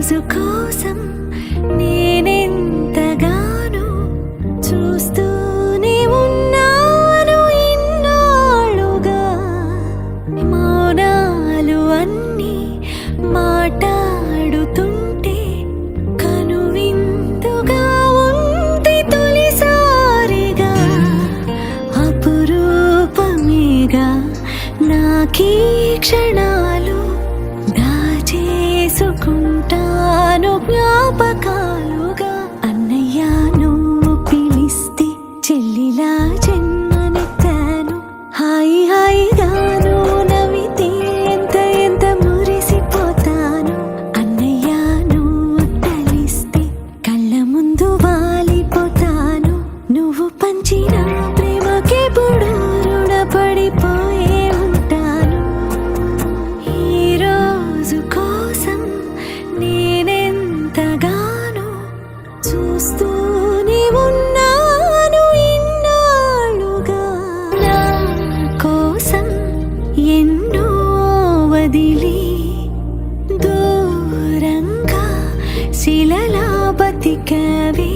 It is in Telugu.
రోజు కోసం నేనెంతగానో చూస్తూనే ఉన్నాను ఇన్నాళ్ళుగా. మౌనాలు అన్నీ మాట్లాడుతుంటే కనువిందుగా ఉంది తొలిసారిగా. అపురూపమేగా నాకీ క్షణాలు, దాచేసుకుంటాను జ్ఞాపకాలుగా. అన్నయ్య నువ్వు పిలిస్తే చెల్లిలా జన్మనెత్తాను. హాయి హాయిగాను నవ్వితే ఎంత ఎంత మురిసిపోతాను. అన్నయ్య నువ్వు తలిస్తే కళ్ళ ముందు వాలిపోతాను. నువ్వు పంచిన ప్రేమకెప్పుడు రుణపడిపోయే ఉంటాను. ఈ రోజు కోసం నేనెంతగానో చూస్తూనే ఉన్నాను ఇన్నాళ్ళుగా. నా కోసం ఎన్నో వదిలి దూరంగా శిలలా బతికావే.